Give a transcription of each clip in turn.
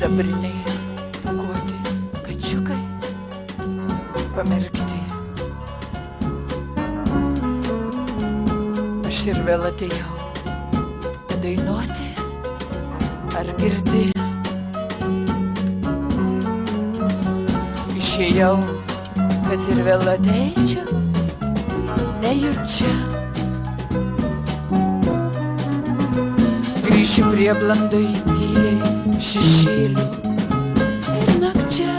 Sidabriniai pūkuoti kačiukai pamerkti. Aš ir vėl atėjau padainuoti, ar girdi? Išėjau, kad ir vėl ateičiau, nejučia. Grįšiu prie blandoj tyliai šešėlių ir nakčia.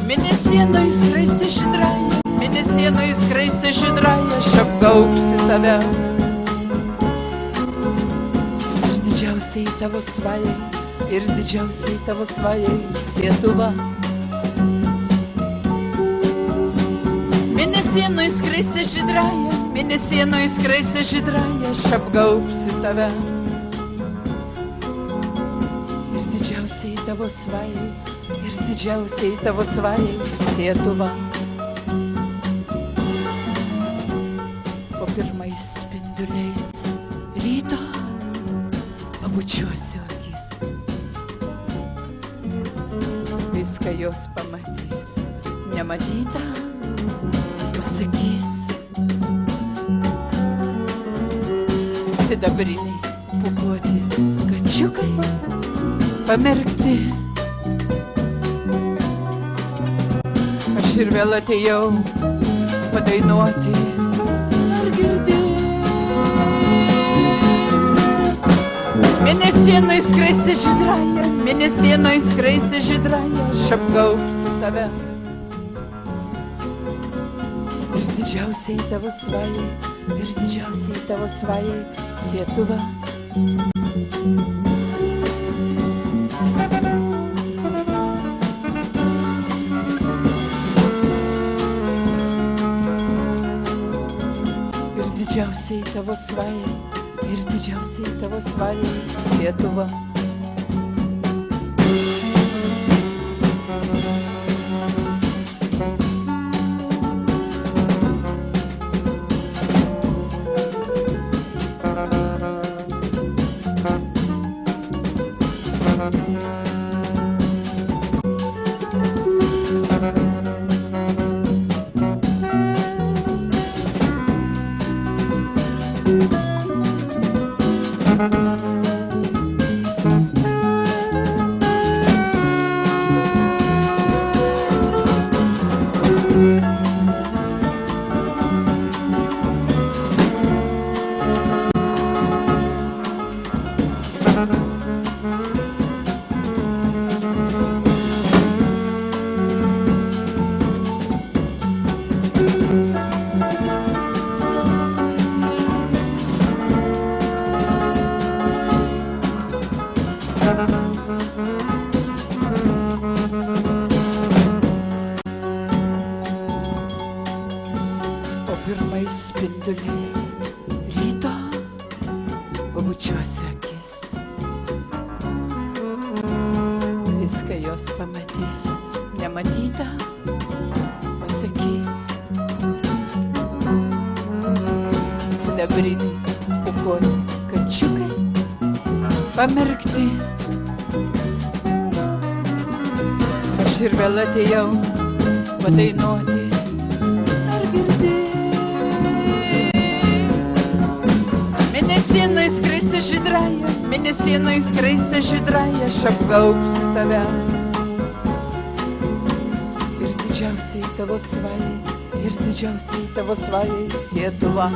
Mėnesienoj skraistė žydraja, mėnesienoj skraistė žydraja, aš apgaubsiu tave. Aš didžiausiai tavo svajai ir didžiausiai tavo svajai Sietuva. Mėnesienoj skraistė žydraja, mėnesienoj skraistė žydraja, aš apgaubsiu tave. Ir didžiausiai tavo svajai, ir didžiausiai tavo svajai Sietuva. Po pirmais spinduliais ryto pabučiuosiu akis. Viską jos pamatys, nematyta pasakys. Sidabriniai pūkuoti kačiukai pamerkti. Aš ir vėl atėjau padainuoti, ar girdi? Mėnesienoj skraistė žydraja, mėnesienoj skraistė žydraja, aš apgaubsiu tave. Ir didžiausiai tavo svajai, ir didžiausiai tavo svajai Sietuva. Ir didžiausiai tavo svajai, ir didžiausiai tavo svajai Sietuva. Po pirmais spinduliais ryto pabučiuosiu akis. Viską jos pamatys, nematyta pasakys. Sidabriniai pūkuoti kačiukai pamerkti. Aš ir vėl atėjau padainuoti, ar girdi? Mėnesienoj skraistė žydraja, mėnesienoj skraistė žydraja, aš apgaubsiu tave. Ir didžiausiai tavo svajai, ir didžiausiai tavo svajai Sietuva.